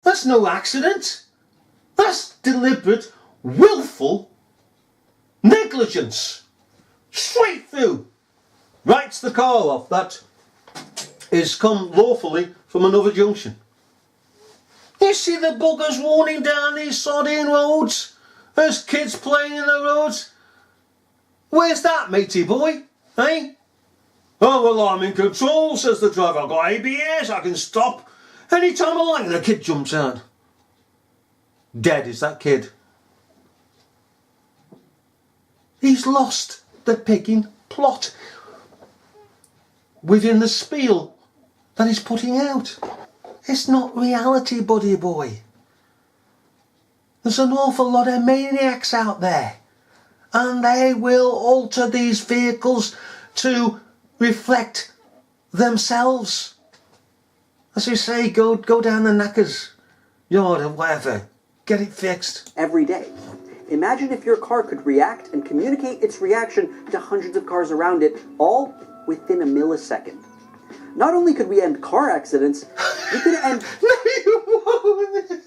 That's no accident. That's deliberate, willful negligence. Straight through. Writes the car off. That is come lawfully from another junction. You see the buggers running down these sodding roads? There's kids playing in the roads. Where's that, matey boy? Eh? Oh, well, I'm in control, says the driver. I've got ABS, I can stop any time I like. And the kid jumps out. Dead is that kid. He's lost the pigging plot within the spiel that he's putting out. It's not reality, buddy boy. There's an awful lot of maniacs out there, and they will alter these vehicles to reflect themselves. As we say, go down the knackers yard or whatever, get it fixed. Every day. Imagine if your car could react and communicate its reaction to hundreds of cars around it, all within a millisecond. Not only could we end car accidents, we could end... No, you won't.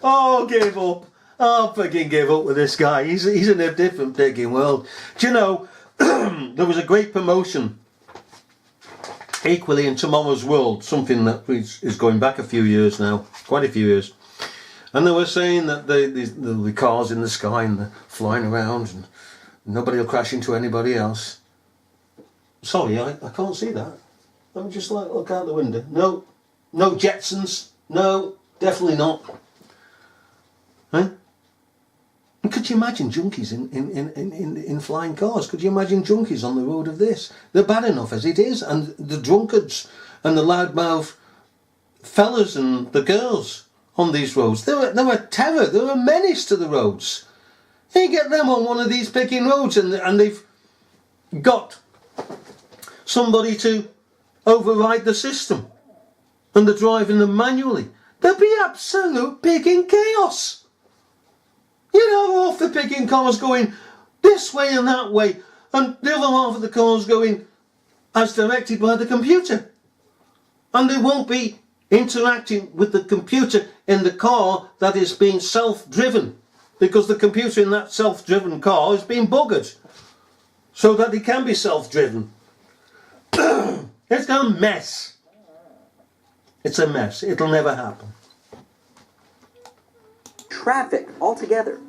Oh, give up. I'll fucking give up with this guy. He's in a different pigging world. Do you know, there was a great promotion equally in Tomorrow's World, something that is going back a few years now, quite a few years. And they were saying that the cars in the sky and they're flying around and nobody will crash into anybody else. Sorry, I can't see that. Let me just look out the window. No Jetsons. No, definitely not. Huh? And could you imagine junkies in flying cars? Could you imagine junkies on the road of this? They're bad enough as it is, and the drunkards and the loudmouth fellas and the girls on these roads, they're a terror, they're a menace to the roads. You get them on one of these picking roads and they've got somebody to override the system and they're driving them manually. There'll be absolute picking chaos. You know, half the picking cars going this way and that way, and the other half of the cars going as directed by the computer. And they won't be interacting with the computer in the car that is being self-driven, because the computer in that self-driven car is being buggered so that it can be self-driven. It's a mess. It's a mess. It'll never happen. Traffic altogether.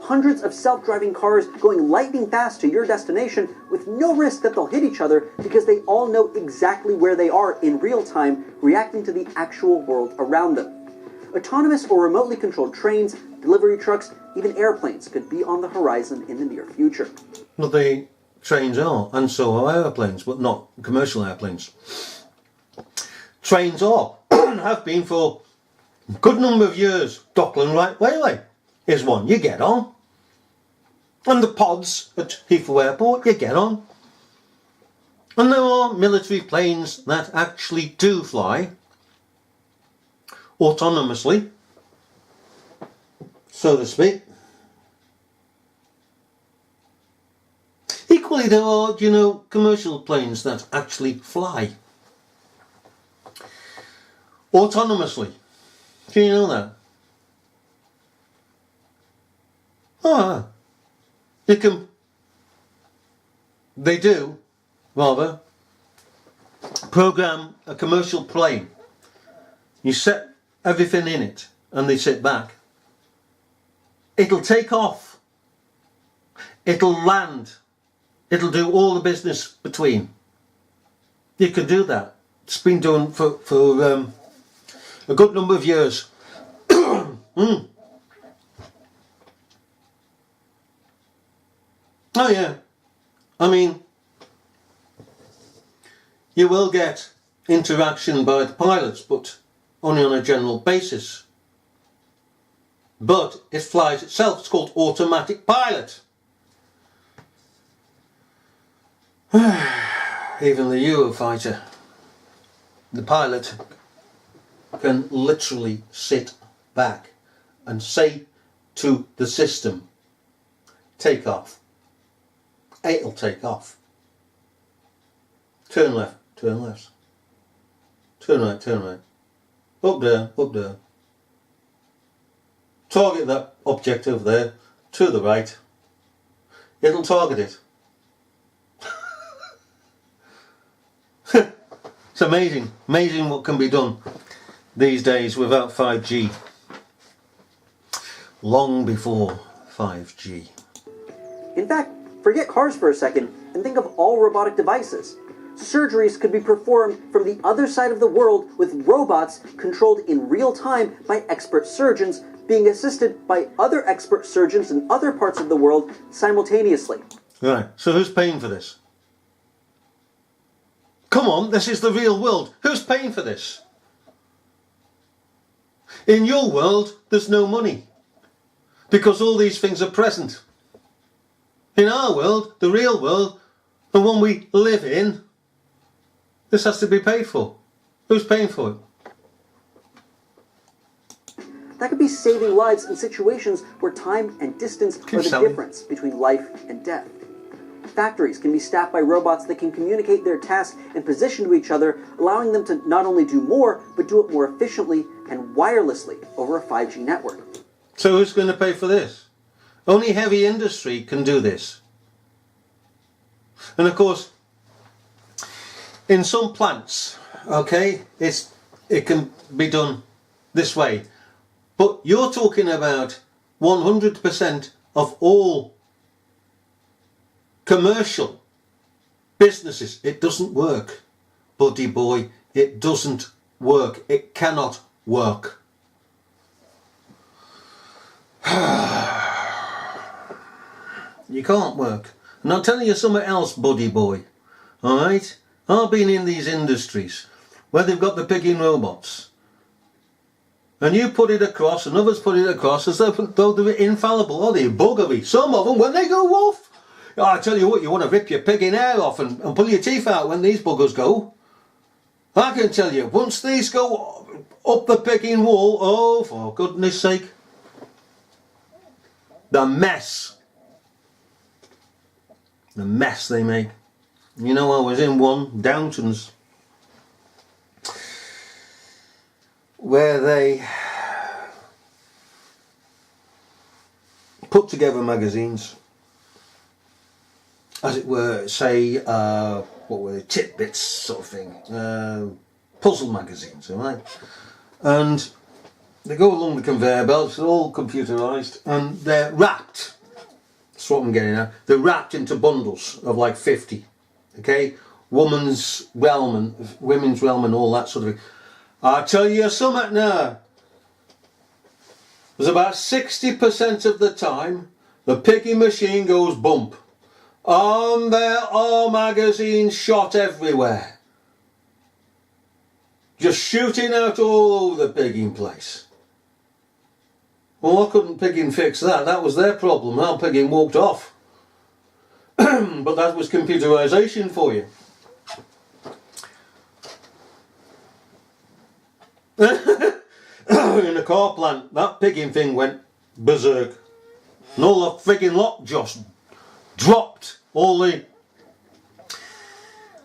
Hundreds of self-driving cars going lightning fast to your destination with no risk that they'll hit each other because they all know exactly where they are in real time, reacting to the actual world around them. Autonomous or remotely controlled trains, delivery trucks, even airplanes could be on the horizon in the near future. Well, the trains are, and so are airplanes, but not commercial airplanes. Trains are, and have been for a good number of years. Dockland Right Railway is one. You get on. And the pods at Heathrow Airport, you get on. And there are military planes that actually do fly autonomously, so to speak. Equally, there are, commercial planes that actually fly autonomously. Do you know that? Ah, they do, rather, program a commercial plane. You set everything in it and they sit back. It'll take off. It'll land. It'll do all the business between. You can do that. It's been done for a good number of years. Oh yeah, I mean, you will get interaction by the pilots, but only on a general basis. But it flies itself. It's called automatic pilot. Even the Eurofighter, the pilot can literally sit back and say to the system, take off. It'll take off. Turn left, turn left. Turn right, turn right. Up there, up there. target that object over there to the right, it'll target it. It's amazing what can be done these days without 5G. Long before 5G. In fact, forget cars for a second and think of all robotic devices. Surgeries could be performed from the other side of the world with robots controlled in real time by expert surgeons being assisted by other expert surgeons in other parts of the world simultaneously. Right, so who's paying for this? Come on, this is the real world. Who's paying for this? In your world, there's no money, because all these things are present. In our world, the real world, the one we live in, this has to be paid for. Who's paying for it? That could be saving lives in situations where time and distance are the difference between life and death. Factories can be staffed by robots that can communicate their tasks and position to each other, allowing them to not only do more, but do it more efficiently and wirelessly over a 5G network. So who's going to pay for this? Only heavy industry can do this. And of course, in some plants, okay, it can be done this way. But you're talking about 100% of all commercial businesses. It doesn't work, buddy boy. It doesn't work. It cannot work. You can't work. And I'll tell you something else, buddy boy. Alright? I've been in these industries where they've got the picking robots. And you put it across and others put it across as though they're infallible. Oh, they're buggery. Some of them, when they go off, I tell you what, you want to rip your picking hair off and pull your teeth out when these buggers go. I can tell you, once these go up the picking wall, oh, for goodness sake, the mess they make. You know, I was in one, Downton's, where they put together magazines, as it were, say, what were they, tidbits sort of thing, puzzle magazines, alright? And they go along the conveyor belts, they're all computerised, and they're wrapped. That's what I'm getting at. They're wrapped into bundles of like 50, okay? Women's realm and all that sort of thing. I tell you something now. There's about 60% of the time the picking machine goes bump. And there are magazines shot everywhere. Just shooting out all over the pigging place. Well, I couldn't pigging fix that. That was their problem. Our pigging walked off. But that was computerisation for you. In a car plant, that pigging thing went berserk. And all the frigging lot just dropped. All the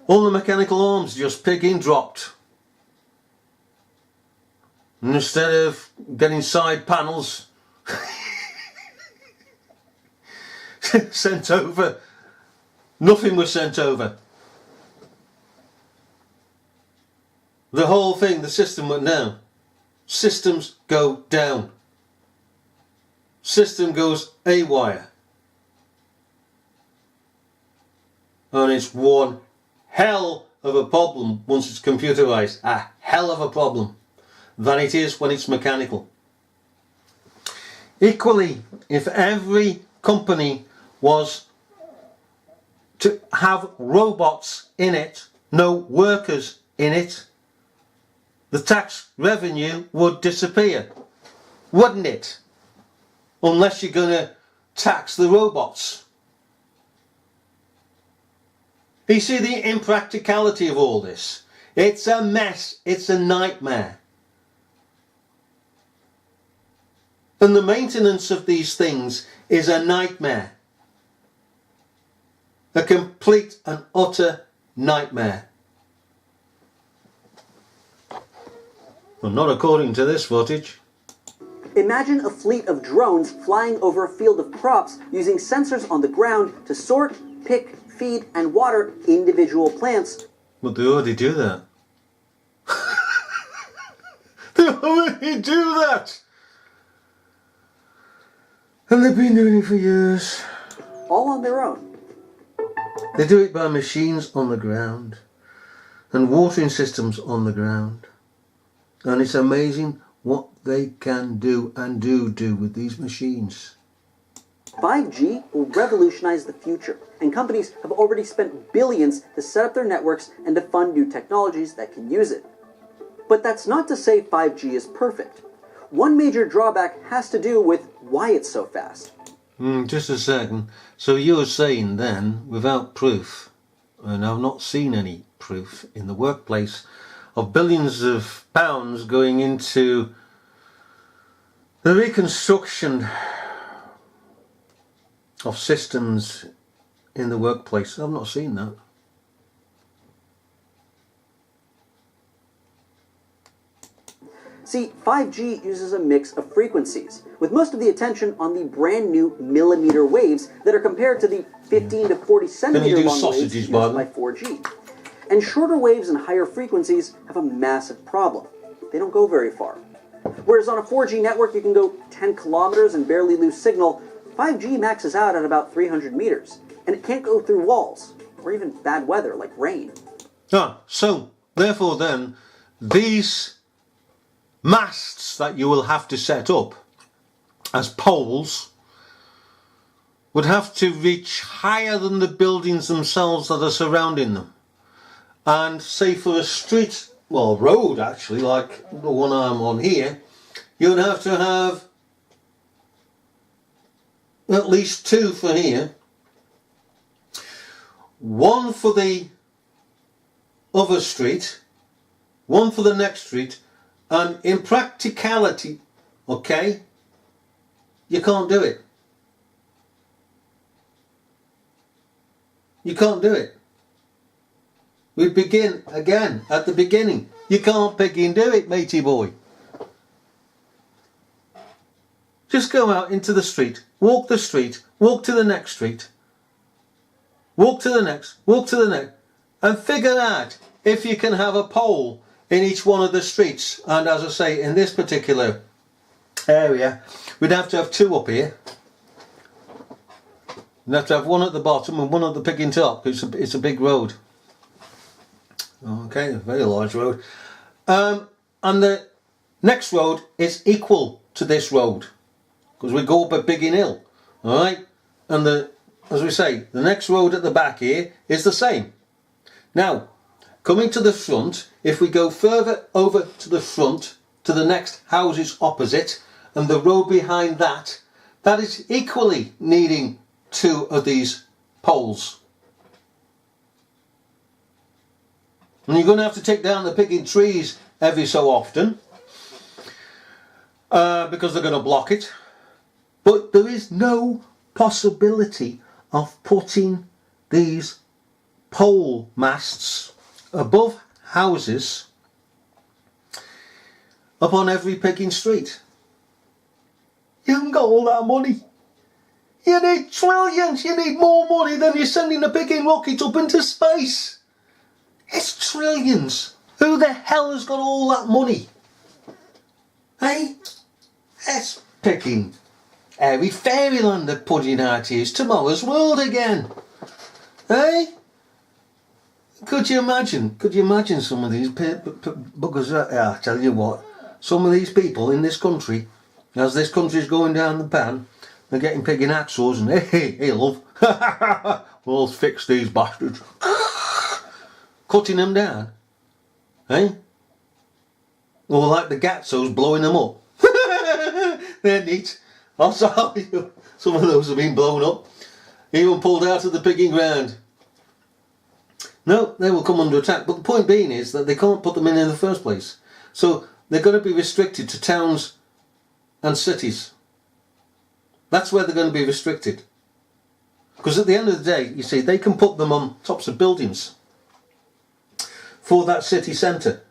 mechanical arms just pigging dropped. And instead of getting side panels sent over, nothing was sent over. The whole thing, the system went down. Systems go down. System goes haywire. And it's one hell of a problem once it's computerized. A hell of a problem than it is when it's mechanical. Equally, if every company was to have robots in it, no workers in it, the tax revenue would disappear, wouldn't it? Unless you're going to tax the robots. You see the impracticality of all this. It's a mess. It's a nightmare. And the maintenance of these things is a nightmare. A complete and utter nightmare. Well, not according to this footage. Imagine a fleet of drones flying over a field of crops using sensors on the ground to sort, pick, feed, and water individual plants. But they already do that. They already do that! And they've been doing it for years. All on their own. They do it by machines on the ground and watering systems on the ground. And it's amazing what they can do and do with these machines. 5G will revolutionize the future, and companies have already spent billions to set up their networks and to fund new technologies that can use it. But that's not to say 5G is perfect. One major drawback has to do with why it's so fast. Just a second. So you're saying then, without proof, and I've not seen any proof in the workplace, of billions of pounds going into the reconstruction of systems in the workplace. I've not seen that. See, 5G uses a mix of frequencies, with most of the attention on the brand new millimeter waves that are compared to the 15 to 40 centimeter long waves used by 4G. And shorter waves and higher frequencies have a massive problem. They don't go very far. Whereas on a 4G network you can go 10 kilometers and barely lose signal, 5G maxes out at about 300 meters, and it can't go through walls, or even bad weather like rain. So therefore then, these masts that you will have to set up as poles would have to reach higher than the buildings themselves that are surrounding them. And say for a street, well, road actually, like the one I'm on here, you'd have to have at least two for here, one for the other street, one for the next street, and in practicality, okay, you can't do it. You can't do it. We begin again at the beginning. You can't begin do it, matey boy. Just go out into the street, walk the street, walk to the next street, walk to the next, walk to the next, and figure out if you can have a pole in each one of the streets. And as I say, in this particular area, we'd have to have two up here. We'd have to have one at the bottom and one at the picking top. It's a big road. Okay, a very large road. And the next road is equal to this road, because we go up a Biggin Hill, alright? And as we say, the next road at the back here is the same. Now, coming to the front, if we go further over to the front, to the next houses opposite, and the road behind that, that is equally needing two of these poles. And you're going to have to take down the picking trees every so often, because they're going to block it. But there is no possibility of putting these pole masts above houses up on every picking street. You haven't got all that money. You need trillions. You need more money than you're sending a picking rocket up into space. It's trillions. Who the hell has got all that money? Hey? It's picking airy fairyland they're putting out here. It's tomorrow's world again. Hey? Could you imagine some of these buggers? I tell you what, some of these people in this country, as this country's going down the pan, they're getting picking hacksaws and hey love, we'll fix these bastards. Cutting them down. Hey? Or like the Gatsos blowing them up. They're neat. I'll tell you, some of those have been blown up, even pulled out of the picking ground. No, they will come under attack. But the point being is that they can't put them in the first place. So they're going to be restricted to towns and cities. That's where they're going to be restricted. Because at the end of the day, you see, they can put them on tops of buildings for that city centre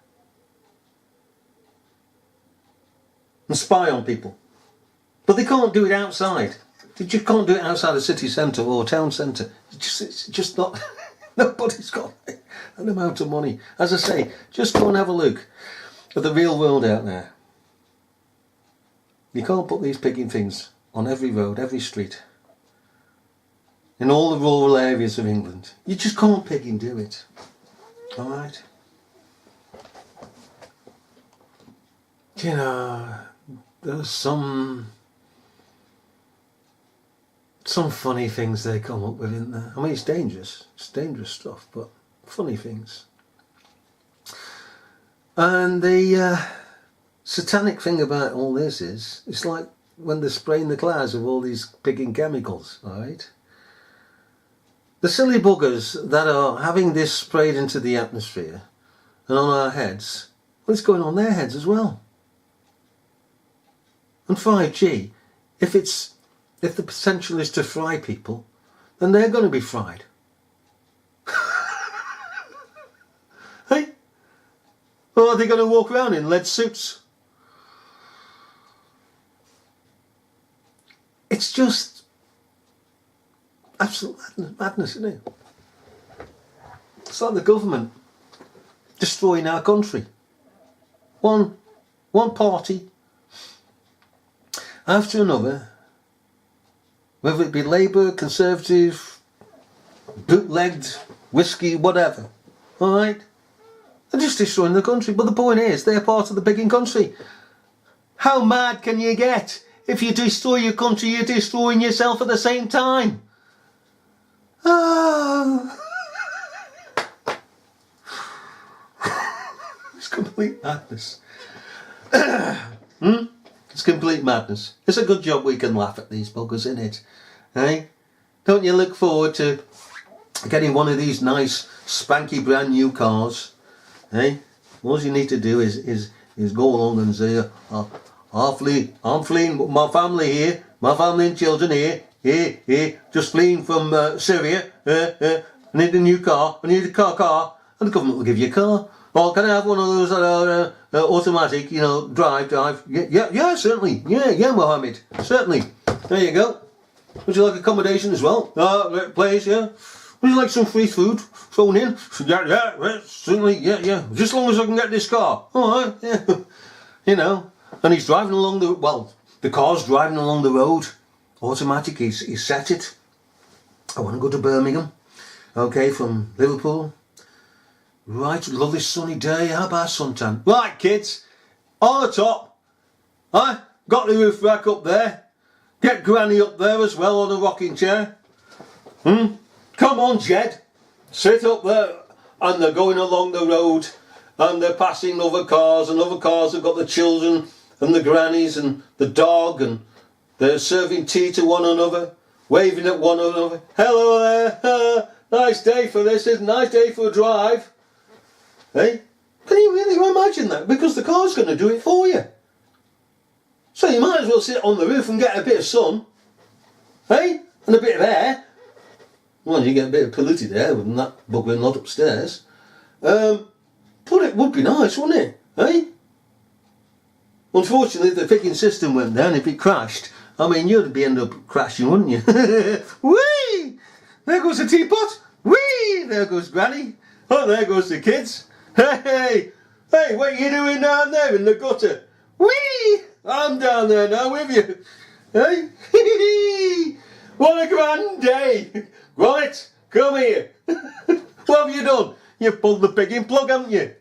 and spy on people. But they can't do it outside. They just can't do it outside the city centre or town centre. It's just not... Nobody's got an amount of money. As I say, just go and have a look at the real world out there. You can't put these pigging things on every road, every street. In all the rural areas of England. You just can't pigging do it. Alright? You know, there's some funny things they come up with, isn't there? I mean, it's dangerous stuff, but funny things. And the satanic thing about all this is, it's like when they're spraying the clouds with all these pigging chemicals, alright? The silly buggers that are having this sprayed into the atmosphere and on our heads, well, it's going on their heads as well. And 5G, if the potential is to fry people, then they're going to be fried. Hey? Or are they going to walk around in lead suits? It's just absolute madness, isn't it? It's like the government destroying our country. One party after another, whether it be Labour, Conservative, bootlegged, whiskey, whatever, alright? They're just destroying the country. But the point is, they're part of the pigging country. How mad can you get? If you destroy your country, you're destroying yourself at the same time. Oh. It's complete madness. It's complete madness. It's a good job we can laugh at these buggers, isn't it? Eh? Don't you look forward to getting one of these nice, spanky, brand new cars? Eh? All you need to do is go along and say, I'm fleeing with my family here, my family and children here, just fleeing from Syria. I need a new car, I need a car, and the government will give you a car. Or can I have one of those that are automatic, drive? Yeah, certainly. Yeah, Mohammed, certainly. There you go. Would you like accommodation as well? Please, yeah. Would you like some free food thrown in? Yeah, certainly, yeah. Just as long as I can get this car. Alright, yeah. And he's driving along the car's driving along the road. Automatic, he's set it. I want to go to Birmingham. Okay, from Liverpool. Right, lovely sunny day. How about suntan? Right, kids, on the top. Got the roof rack up there. Get Granny up there as well on a rocking chair. Come on, Jed. Sit up there. And they're going along the road. And they're passing other cars. And other cars have got the children and the grannies and the dog. And they're serving tea to one another. Waving at one another. Hello there. Nice day for this. It's a nice day for a drive. Hey? Can you really imagine that? Because the car's going to do it for you. So you might as well sit on the roof and get a bit of sun. Hey? And a bit of air. Well, you get a bit of polluted air with that buggering lot upstairs. But it would be nice, wouldn't it? Hey? Unfortunately, if the picking system went down, if it crashed, I mean, you'd end up crashing, wouldn't you? Whee! There goes the teapot. Whee! There goes Granny. Oh, there goes the kids. Hey, what are you doing down there in the gutter? Whee! I'm down there now with you. Hey? What a grand day. Right, come here. What have you done? You've pulled the pigging plug, haven't you?